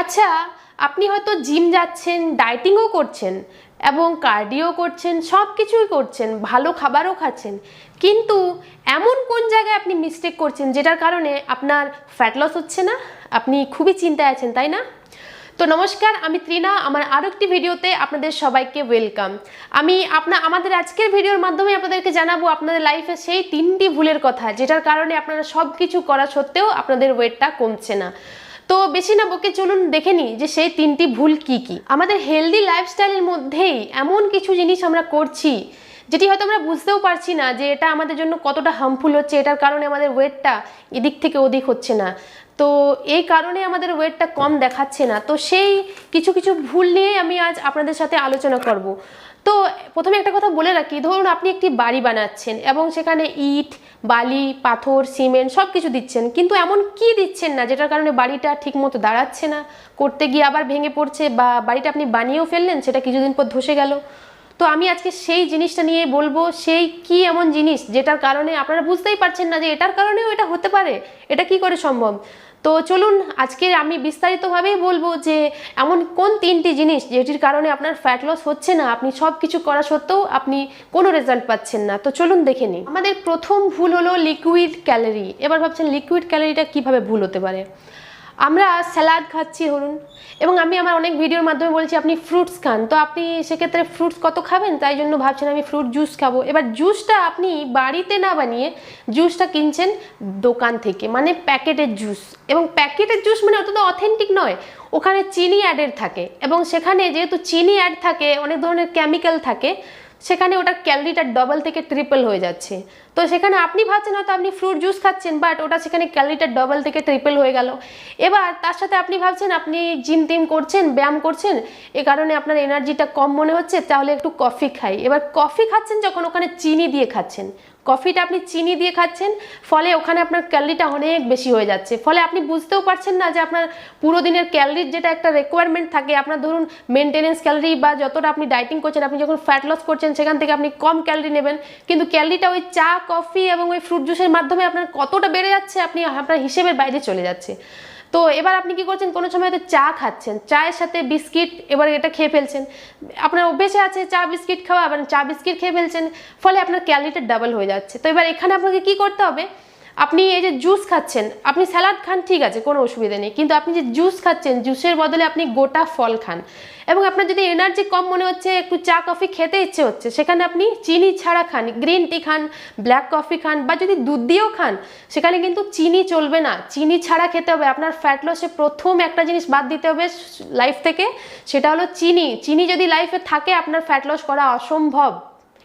আচ্ছা, আপনি হয়তো জিম যাচ্ছেন, ডায়েটিংও করছেন এবং কার্ডিও করছেন, সব কিছুই করছেন, ভালো খাবারও খাচ্ছেন, কিন্তু এমন কোন জায়গায় আপনি মিস্টেক করছেন যেটার কারণে আপনার ফ্যাট লস হচ্ছে না? আপনি খুবই চিন্তায় আছেন, তাই না? তো নমস্কার, আমি ত্রিনা। আমার আরও একটি ভিডিওতে আপনাদের সবাইকে ওয়েলকাম। আমি আমাদের আজকের ভিডিওর মাধ্যমে আপনাদেরকে জানাবো আপনাদের লাইফে সেই 3টি ভুলের কথা যেটার কারণে আপনারা সব কিছু করা সত্ত্বেও আপনাদের ওয়েটটা কমছে না। তো বেশি না বকে চলুন দেখে নিই যে সেই 3টি ভুল কি কি। আমাদের হেলদি লাইফস্টাইলের মধ্যেই এমন কিছু জিনিস আমরা করছি যেটি হয়তো আমরা বুঝতেও পারছি না যে এটা আমাদের জন্য কতটা হার্মফুল হচ্ছে, এটার কারণে আমাদের ওয়েটটা এদিক থেকে ওদিক হচ্ছে না, তো এই কারণে আমাদের ওয়েটটা কম দেখাচ্ছে না। তো সেই কিছু কিছু ভুল নিয়ে আমি আজ আপনাদের সাথে আলোচনা করব। তো প্রথমে একটা কথা বলে রাখি, ধরুন আপনি একটি বাড়ি বানাচ্ছেন এবং সেখানে ইট, বালি, পাথর, সিমেন্ট সব কিছু দিচ্ছেন, কিন্তু এমন কি দিচ্ছেন না যেটার কারণে বাড়িটা ঠিকমতো দাঁড়াচ্ছে না, করতে গিয়ে আবার ভেঙে পড়ছে, বা বাড়িটা আপনি বানিয়েও ফেললেন, সেটা কিছুদিন পর ধসে গেল। তো আমি আজকে সেই জিনিসটা নিয়ে বলবো, সেই কি এমন জিনিস যেটার কারণে আপনারা বুঝতেই পারছেন না যে এটার কারণেও এটা হতে পারে, এটা কি করে সম্ভব। তো চলুন আজকে আমি বিস্তারিতভাবেই বলবো যে এমন কোন 3টি জিনিস যেটির কারণে আপনার ফ্যাট লস হচ্ছে না, আপনি সব কিছু করা সত্ত্বেও আপনি কোনো রেজাল্ট পাচ্ছেন না। তো চলুন দেখে নিই। আমাদের প্রথম ভুল হলো লিকুইড ক্যালোরি। এবার ভাবছেন লিকুইড ক্যালোরিটা কিভাবে ভুল হতে পারে? আমরা স্যালাড খাচ্ছি ধরুন, এবং আমি আমার অনেক ভিডিওর মাধ্যমে বলছি আপনি ফ্রুটস খান, তো আপনি সেক্ষেত্রে ফ্রুটস কত খাবেন, তাই জন্য ভাবছেন আমি ফ্রুট জুস খাবো। এবার জুসটা আপনি বাড়িতে না বানিয়ে জুসটা কিনছেন দোকান থেকে, মানে প্যাকেটের জুস, এবং প্যাকেটের জুস মানে অত অথেন্টিক নয়, ওখানে চিনি অ্যাডেড থাকে, এবং সেখানে যেহেতু চিনি অ্যাড থাকে, অনেক ধরনের কেমিক্যাল থাকে, সেখানে ওটার ক্যালোরিটা ডবল থেকে ট্রিপল হয়ে যাচ্ছে। তো সেখানে আপনি ভাবছেন হয়তো আপনি ফ্রুট জুস খাচ্ছেন, বাট ওটা সেখানে ক্যালোরিটা ডবল থেকে ট্রিপল হয়ে গেল। এবার তার সাথে আপনি ভাবছেন আপনি জিম টিম করছেন, ব্যায়াম করছেন, এ কারণে আপনার এনার্জিটা কম মনে হচ্ছে, তাহলে একটু কফি খাই। এবার কফি খাচ্ছেন যখন, ওখানে চিনি দিয়ে খাচ্ছেন, কফিটা আপনি চিনি দিয়ে খাচ্ছেন, ফলে ওখানে আপনার ক্যালোরিটা অনেক বেশি হয়ে যাচ্ছে, ফলে আপনি বুঝতেও পারছেন না যে আপনার পুরো দিনের ক্যালোরির যেটা একটা রিকোয়ারমেন্ট থাকে, আপনার ধরুন মেনটেনেন্স ক্যালোরি বা যতটা আপনি ডায়েটিং করছেন, আপনি যখন ফ্যাট লস করছেন সেখান থেকে আপনি কম ক্যালোরি নেবেন, কিন্তু ক্যালোরিটা ওই চা, কফি এবং ওই ফ্রুট জুসের মাধ্যমে আপনার কতটা বেড়ে যাচ্ছে, আপনি আপনার হিসেবের বাইরে চলে যাচ্ছে। তো এবার আপনি কি করছেন, কোনো সময় হয়তো চা খাচ্ছেন, চায়ের সাথে বিস্কিট, এবার এটা খেয়ে ফেলছেন, আপনার অভ্যেসে আছে চা বিস্কিট খাওয়া, এবার চা বিস্কিট খেয়ে ফেলছেন, ফলে আপনার ক্যালোরিটা ডাবল হয়ে যাচ্ছে। তো এবার এখানে আপনাকে কি করতে হবে, আপনি এই যে জুস খাচ্ছেন, আপনি স্যালাড খান ঠিক আছে, কোনো অসুবিধা নেই, কিন্তু আপনি যে জুস খাচ্ছেন, জুসের বদলে আপনি গোটা ফল খান, এবং আপনার যদি এনার্জি কম মনে হচ্ছে, একটু চা কফি খেতে ইচ্ছে হচ্ছে, সেখানে আপনি চিনি ছাড়া খান, গ্রিন টি খান, ব্ল্যাক কফি খান, বা যদি দুধ দিয়েও খান, সেখানে কিন্তু চিনি চলবে না, চিনি ছাড়া খেতে হবে। আপনার ফ্যাট লসে প্রথম একটা জিনিস বাদ দিতে হবে লাইফ থেকে, সেটা হলো চিনি। চিনি যদি লাইফে থাকে আপনার ফ্যাট লস করা অসম্ভব,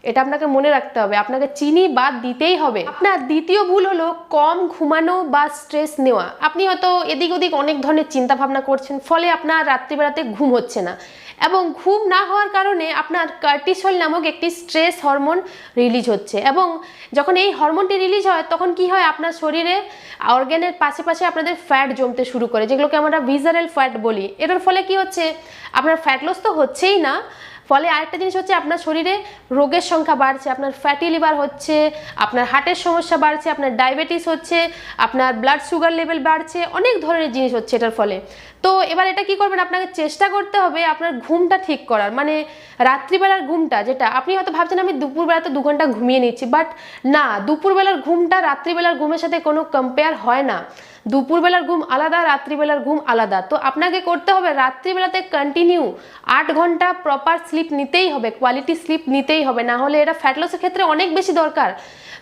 এটা আপনাকে মনে রাখতে হবে, আপনাকে চিনি বাদ দিতেই হবে। আপনার দ্বিতীয় ভুল হলো কম ঘুমানো বা স্ট্রেস নেওয়া। আপনি হয়তো এদিক ওদিক অনেক ধরনের চিন্তা ভাবনা করছেন, ফলে আপনার রাত্রিবেলাতে ঘুম হচ্ছে না, এবং ঘুম না হওয়ার কারণে আপনার কর্টিসল নামক একটি স্ট্রেস হরমোন রিলিজ হচ্ছে, এবং যখন এই হরমোনটি রিলিজ হয় তখন কি হয়, আপনার শরীরে অর্গ্যানের পাশে আপনাদের ফ্যাট জমতে শুরু করে, যেগুলোকে আমরা ভিসারাল ফ্যাট বলি। এটার ফলে কি হচ্ছে, আপনার ফ্যাট লস তো হচ্ছেই না, ফলে আরেকটা জিনিস হচ্ছে আপনার শরীরে রোগের সংখ্যা বাড়ছে, আপনার ফ্যাটি লিভার হচ্ছে, আপনার হার্টের সমস্যা বাড়ছে, আপনার ডায়াবেটিস হচ্ছে, আপনার ব্লাড সুগার লেভেল বাড়ছে, অনেক ধরনের জিনিস হচ্ছে এটার ফলে। তো এবার এটা কি করবেন, আপনাকে চেষ্টা করতে হবে আপনার ঘুমটা ঠিক করার, মানে রাত্রিবেলার ঘুমটা, যেটা আপনি হয়তো ভাবছেন আমি দুপুরবেলাতে 2 ঘন্টা ঘুমিয়ে নিচ্ছি, বাট না, দুপুরবেলার ঘুমটা রাত্রিবেলার ঘুমের সাথে কোনো কম্পেয়ার হয় না। দুপুরবেলার ঘুম আলাদা, রাত্রিবেলার ঘুম আলাদা। তো আপনাকে করতে হবে রাত্রিবেলাতে কন্টিনিউ 8 ঘন্টা প্রপার স্লিপ নিতেই হবে, কোয়ালিটি স্লিপ নিতেই হবে, না হলে এটা ফ্যাট লসের ক্ষেত্রে অনেক বেশি দরকার।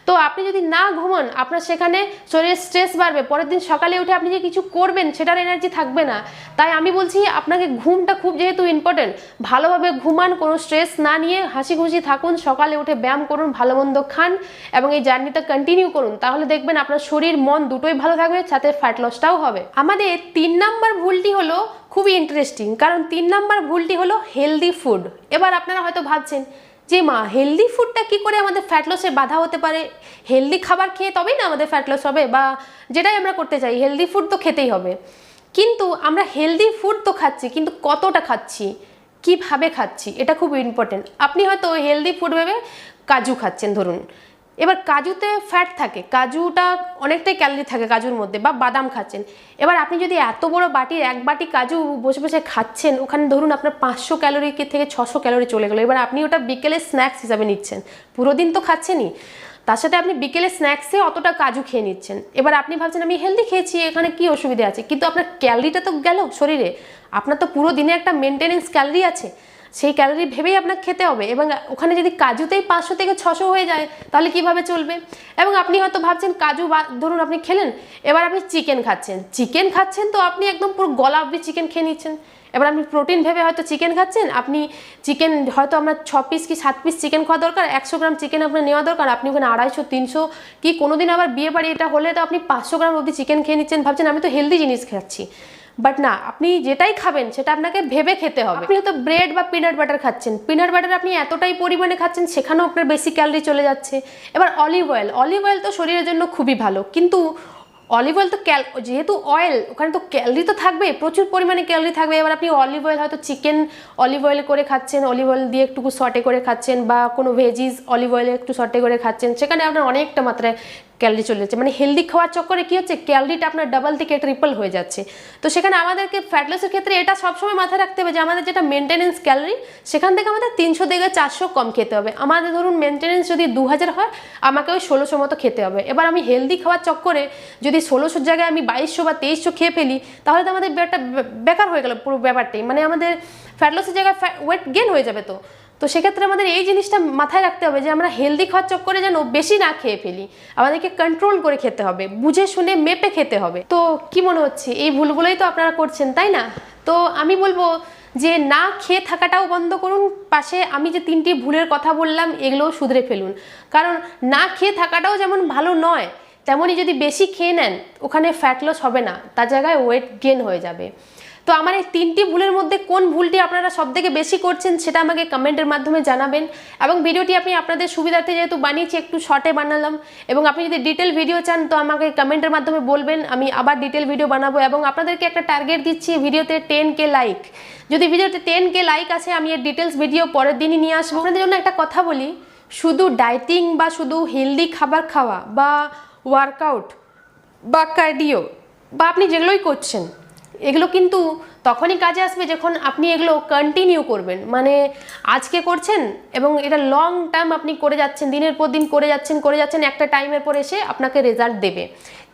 তো আপনি যদি না ঘুমান, আপনার সেখানে শরীরে স্ট্রেস বাড়বে, পরের দিন সকালে উঠে আপনি যে কিছু করবেন সেটার এনার্জি থাকবে না। তাই আমি বলছি আপনাকে ঘুমটা খুব যেহেতু ইম্পর্টেন্ট, ভালোভাবে ঘুমান, কোনো স্ট্রেস না নিয়ে হাসি খুশি থাকুন, সকালে উঠে ব্যায়াম করুন, ভালো মন্দ খান, এবং এই জার্নিটা কন্টিনিউ করুন, তাহলে দেখবেন আপনার শরীর মন দুটোই ভালো থাকবে, সাথে ফ্যাট লসটাও হবে। আমাদের 3 নাম্বার ভুলটি হলো খুবই ইন্টারেস্টিং, কারণ 3 নাম্বার ভুলটি হলো হেলদি ফুড। এবার আপনারা হয়তো ভাবছেন যে মা, হেলদি ফুডটা কি করে আমাদের ফ্যাট লসে বাধা হতে পারে? হেলদি খাবার খেয়ে তবেই না আমাদের ফ্যাট লস হবে, বা যেটাই আমরা করতে চাই হেলদি ফুড তো খেতেই হবে। কিন্তু আমরা হেলদি ফুড তো খাচ্ছি, কিন্তু কতটা খাচ্ছি, কিভাবে খাচ্ছি, এটা খুব ইম্পর্টেন্ট। আপনি হয়তো হেলদি ফুড ভেবে কাজু খাচ্ছেন ধরুন, এবার কাজুতে ফ্যাট থাকে, কাজুটা অনেকটাই ক্যালোরি থাকে কাজুর মধ্যে, বা বাদাম খাচ্ছেন। এবার আপনি যদি এত বড় বাটির 1 বাটি কাজু বসে বসে খাচ্ছেন, ওখানে ধরুন আপনার 500 ক্যালোরি থেকে 600 ক্যালোরি চলে গেলো। এবার আপনি ওটা বিকেলে স্ন্যাক্স হিসাবে নিচ্ছেন, পুরো দিন তো খাচ্ছেনই, তার সাথে আপনি বিকেলে স্ন্যাক্সে অতটা কাজু খেয়ে নিচ্ছেন। এবার আপনি ভাবছেন আমি হেলদি খেয়েছি, এখানে কি অসুবিধা আছে, কিন্তু আপনার ক্যালোরিটা তো গেল শরীরে। আপনার তো পুরো দিনে একটা মেনটেনেন্স ক্যালোরি আছে, সেই ক্যালোরি ভেবেই আপনাকে খেতে হবে। এবং ওখানে যদি কাজুতেই 500 থেকে 600 হয়ে যায়, তাহলে কিভাবে চলবে? এবং আপনি হয়তো ভাবছেন কাজু ধরুন আপনি খেলেন, এবার আপনি চিকেন খাচ্ছেন, তো আপনি একদম পুরো গলা অবধি চিকেন খেয়ে নিচ্ছেন। এবার আপনি প্রোটিন ভেবে হয়তো চিকেন খাচ্ছেন, আপনি চিকেন হয়তো আপনার 6 পিস কি 7 পিস চিকেন খাওয়া দরকার, 100 গ্রাম চিকেন আপনার নেওয়া দরকার, আপনি ওখানে 250 300 কি কোনোদিন আবার বিয়ে বাড়ি এটা হলে তো আপনি 500 গ্রাম অবধি চিকেন খেয়ে নিচ্ছেন, ভাবছেন আমি তো হেলদি জিনিস খাচ্ছি। বাট না, আপনি যেটাই খাবেন সেটা আপনাকে ভেবে খেতে হবে। আপনি হয়তো ব্রেড বা পিনাট বাটার খাচ্ছেন, পিনাট বাটার আপনি এতটাই পরিমাণে খাচ্ছেন, সেখানেও আপনার বেশি ক্যালোরি চলে যাচ্ছে। এবার অলিভ অয়েল তো শরীরের জন্য খুবই ভালো, কিন্তু অলিভ অয়েল তো যেহেতু অয়েল, ওখানে তো ক্যালোরি তো থাকবে, প্রচুর পরিমাণে ক্যালোরি থাকবে। এবার আপনি অলিভ অয়েল হয়তো চিকেন অলিভ অয়েল করে খাচ্ছেন, অলিভ অয়েল দিয়ে একটু সটে করে খাচ্ছেন, বা কোনো ভেজিস অলিভ অয়েলে একটু সটে করে খাচ্ছেন, সেখানে আপনার অনেকটা মাত্রায় ক্যালোরি চলে যাচ্ছে। মানে হেলদি খাওয়ার চক্করে কী হচ্ছে, ক্যালোরিটা আপনার ডাবল থেকে ট্রিপল হয়ে যাচ্ছে। তো সেখানে আমাদেরকে ফ্যাট লসের ক্ষেত্রে এটা সবসময় মাথায় রাখতে হবে যে আমাদের যেটা মেনটেনেন্স ক্যালোরি, সেখান থেকে আমাদের 300 থেকে 400 কম খেতে হবে। আমাদের ধরুন মেনটেনেন্স যদি 2000 হয়, আমাকে ওই 1600 মতো খেতে হবে। এবার আমি হেলদি খাওয়ার চক্করে যদি 1600 জায়গায় আমি 2200 বা 2300 খেয়ে ফেলি, তাহলে তো আমাদের বেকার হয়ে গেল পুরো ব্যাপারটাই। মানে আমাদের ফ্যাট লসের জায়গায় ওয়েট গেন হয়ে যাবে। তো সেক্ষেত্রে আমাদের এই জিনিসটা মাথায় রাখতে হবে যে আমরা হেলদি খাওয়ার চক্করে যেন বেশি না খেয়ে ফেলি, আমাদেরকে কন্ট্রোল করে খেতে হবে, বুঝে শুনে মেপে খেতে হবে। তো কি মনে হচ্ছে, এই ভুলগুলোই তো আপনারা করছেন, তাই না? তো আমি বলবো যে না খেয়ে থাকাটাও বন্ধ করুন, পাশে আমি যে 3টি ভুলের কথা বললাম এগুলোও শুধরে ফেলুন। কারণ না খেয়ে থাকাটাও যেমন ভালো নয়, তেমনই যদি বেশি খেয়ে নেন ওখানে ফ্যাট লস হবে না, তার জায়গায় ওয়েট গেন হয়ে যাবে। তো আমার এই 3টি ভুলের মধ্যে কোন ভুলটি আপনারা সবথেকে বেশি করছেন সেটা আমাকে কমেন্টের মাধ্যমে জানাবেন। এবং ভিডিওটি আমি আপনাদের সুবিধার্থে যেহেতু বানিয়েছি, একটু শর্টে বানালাম, এবং আপনি যদি ডিটেল ভিডিও চান তো আমাকে কমেন্টের মাধ্যমে বলবেন, আমি আবার ডিটেল ভিডিও বানাবো। এবং আপনাদেরকে একটা টার্গেট দিচ্ছি ভিডিওতে 10K লাইক। যদি ভিডিওতে 10K লাইক আসে, আমি এর ডিটেলস ভিডিও পরের দিনই নিয়ে আসবো। আপনাদের জন্য একটা কথা বলি, শুধু ডায়েটিং বা শুধু হেলদি খাবার খাওয়া বা ওয়ার্কআউট বা কার্ডিও বা আপনি যেগুলোই করছেন, এগুলো কিন্তু তখনই কাজে আসবে যখন আপনি এগুলো কন্টিনিউ করবেন। মানে আজকে করছেন এবং এটা লং টার্ম আপনি করে যাচ্ছেন, দিনের পর দিন করে যাচ্ছেন, একটা টাইমের পর এসে আপনাকে রেজাল্ট দেবে।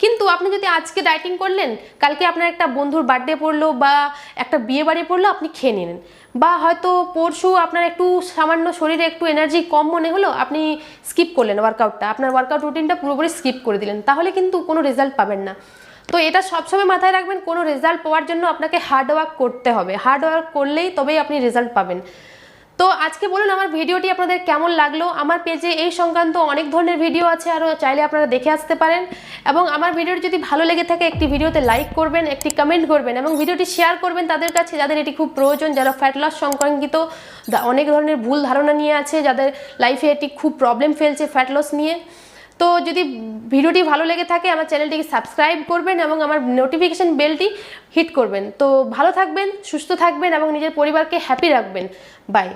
কিন্তু আপনি যদি আজকে ডায়েটিং করলেন, কালকে আপনার একটা বন্ধুর বার্থডে পড়লো বা একটা বিয়ে বাড়ি পড়লো, আপনি খেয়ে নিলেন, বা হয়তো পরশু আপনার একটু সামান্য শরীরে একটু এনার্জি কম মনে হলো, আপনি স্কিপ করলেন ওয়ার্কআউটটা, আপনার ওয়ার্কআউট রুটিনটা পুরোপুরি স্কিপ করে দিলেন, তাহলে কিন্তু কোনো রেজাল্ট পাবেন না। তো এটা সবসময় মাথায় রাখবেন, কোনো রেজাল্ট পাওয়ার জন্য আপনাকে হার্ড ওয়ার্ক করতে হবে, হার্ড ওয়ার্ক করলেই তবেই আপনি রেজাল্ট পাবেন। তো আজকে বলুন আমার ভিডিওটি আপনাদের কেমন লাগলো। আমার পেজে এই সংক্রান্ত অনেক ধরনের ভিডিও আছে, আরও চাইলে আপনারা দেখে আসতে পারেন। এবং আমার ভিডিওটি যদি ভালো লেগে থাকে, একটি ভিডিওতে লাইক করবেন, একটি কমেন্ট করবেন, এবং ভিডিওটি শেয়ার করবেন তাদের কাছে যাদের এটি খুব প্রয়োজন, যারা ফ্যাট লস সংক্রান্ত অনেক ধরনের ভুল ধারণা নিয়ে আছে, যাদের লাইফে এটি খুব প্রবলেম ফেলছে ফ্যাট লস নিয়ে। তো যদি ভিডিওটি ভালো লেগে থাকে, আমার চ্যানেলটিকে সাবস্ক্রাইব করবেন এবং আমার নোটিফিকেশন বেলটি হিট করবেন। তো ভালো থাকবেন, সুস্থ থাকবেন এবং নিজের পরিবারকে হ্যাপি রাখবেন। বাই।